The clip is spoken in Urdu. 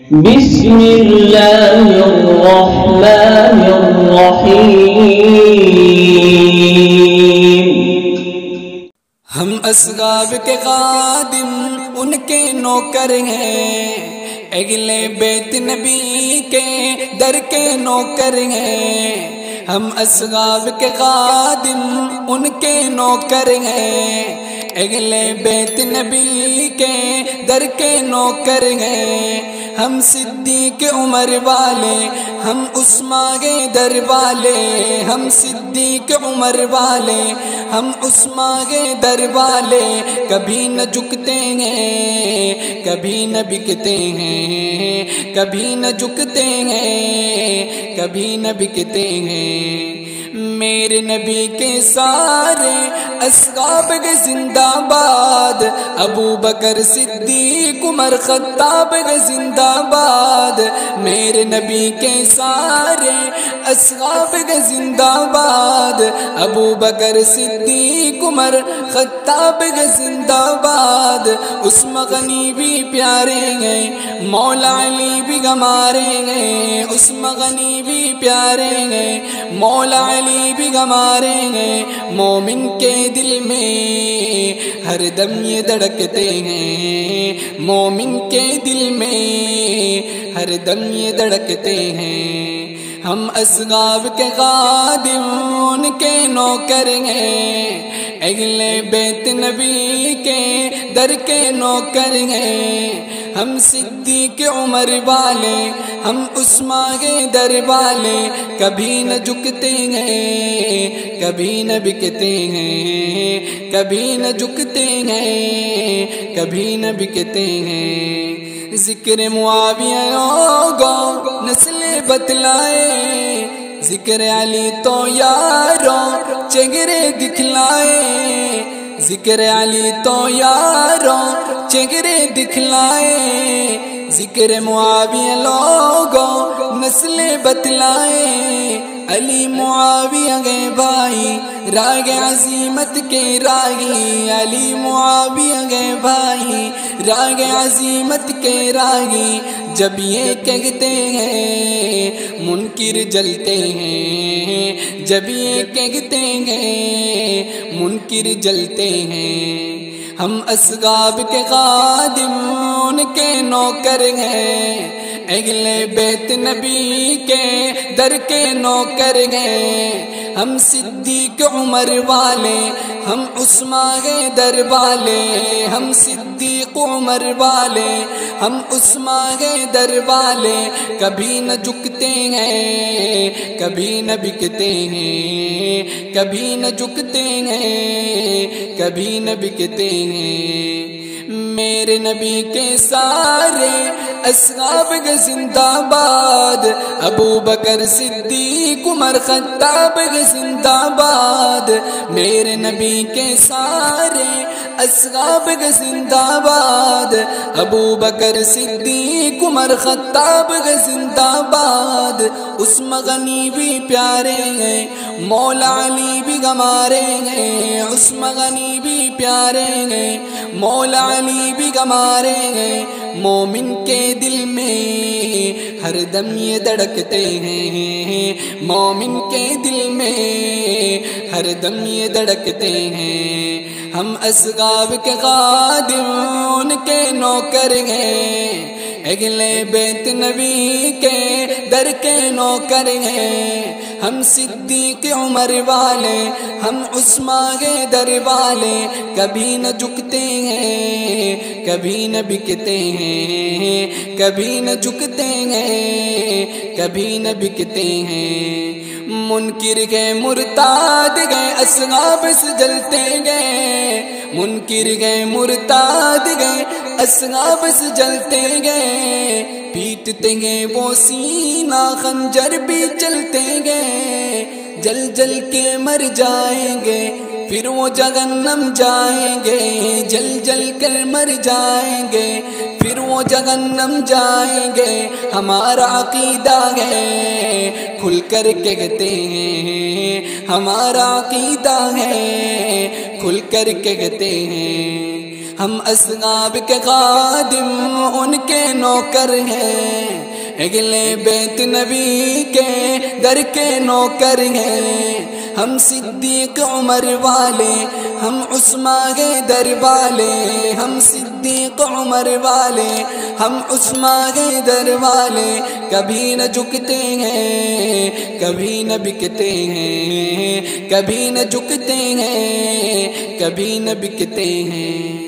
بسم اللہ الرحمن الرحیم۔ ہم اصحاب کے خادم ان کے نوکر ہیں، اہل بیت نبی کے در کے نوکر ہیں۔ ہم اصحاب کے خادم ان کے نوکر ہیں، اہل بیت نبی کے در کے نوکر ہیں۔ ہم صدیق عمر والے، ہم عثمان کے در والے، ہم صدیق عمر والے، ہم عثمان کے در والے۔ کبھی نہ جھکتے ہیں، کبھی نہ بکتے ہیں، کبھی نہ جھکتے ہیں، کبھی نہ بکتے ہیں۔ میرے نبی کے سارے اصحاب کے زندہ باد، ابو بکر صدیق عمر خطاب کے زندہ باد۔ میرے نبی کے سارے اصحاب کے زندہ باد، ابو بکر صدیق عمر خطاب کے زندہ باد۔ عثمان غنی بھی پیارے ہیں، مولا علی بھی ہمارے ہیں۔ عثمان غنی بھی پیارے ہیں، مولا علی بھی ہمارے ہیں۔ مومن کے دل میں ہر دم یہ دھڑکتے ہیں، مومن کے دل میں ہر دم یہ دھڑکتے ہیں۔ ہم اصحاب کے خادم ان کے نوکر ہیں، اہل بیت نبی کے در کے نوکر ہیں۔ ہم صدیق عمر والے، ہم عثمان کے در والے۔ کبھی نہ جھکتے ہیں، کبھی نہ بکتے ہیں، کبھی نہ جھکتے ہیں، کبھی نہ بکتے ہیں۔ ذکر معاویہ لوگوں نسل بتلائے، ذکر علی تو یاروں چہرے دکھلائے، ذکر علی تو یاروں چہرے دکھلائے۔ ذکر معاویہ لوگوں نسل بتلائے، علی معاویہ گئے بھائی راگ عظیمت کے راگی، علی معاویہ گئے بھائی راگ عظیمت کے راگی۔ جب یہ کہتے ہیں منکر جلتے ہیں، جب یہ کہتے ہیں منکر جلتے ہیں۔ ہم اصحاب کے خادم ان کے نوکر ہیں، اہل بیت نبی کے در کے نوکر ہیں۔ ہم صدیق عمر والے، ہم عثمان کے در والے، ہم صدیق عمر والے، ہم عثمان کے در والے۔ کبھی نہ جھکتے ہیں، کبھی نہ بکتے ہیں، کبھی نہ جھکتے ہیں، کبھی نہ بکتے ہیں۔ میرے نبی کے سارے اصحاب کے زندہ باد، ابو بکر صدیق عمر خطاب کے زندہ باد۔ میرے نبی کے سارے اصحاب کے زندہ باد، ابو بکر صدیق عمر خطاب کے زندہ باد۔ عثمان غنی بھی پیارے ہیں، مولا علی بھی ہمارے ہیں۔ عثمان غنی بھی پیارے ہیں، مولا علی بھی ہمارے ہیں۔ مومن کے دل میں ہر دم یہ دھڑکتے ہیں، مومن کے دل میں ہر دم یہ دھڑکتے ہیں۔ ہم اصحاب کے خادم ان کے نوکر ہیں، اہل بیت نبی کے در کے نوکر ہیں۔ ہم صدیق عمر والے، ہم عثمان کے در والے۔ کبھی نہ جھکتے ہیں، کبھی نہ بکتے ہیں، کبھی نہ جھکتے ہیں، کبھی نہ بکتے ہیں۔ منکر گئے مرتاد گئے اصحاب سے جلتے گئے، منکر گئے مرتاد گئے اصحاب سے جلتے گئے۔ پیٹتے گئے وہ سینہ خنجر بھی چلتے گئے، جل جل کے مر جائیں گے پھر وہ جہنم جائیں گے، جل جل کر مر جائیں گے پھر وہ جہنم جائیں گے۔ ہمارا عقیدہ ہے کھل کر کہتے ہیں، ہمارا عقیدہ ہے کھل کر کہتے ہیں۔ ہم اصحاب کے خادم ان کے نوکر ہیں، اگلے بیت نبی کے در کے نوکر ہیں، ہم صدیق عمر والے، ہم عثمان حیدر والے، ہم صدیق عمر والے، ہم عثمان حیدر والے، کبھی نہ جھکتے ہیں، کبھی نہ بکتے ہیں، کبھی نہ جھکتے ہیں، کبھی نہ بکتے ہیں۔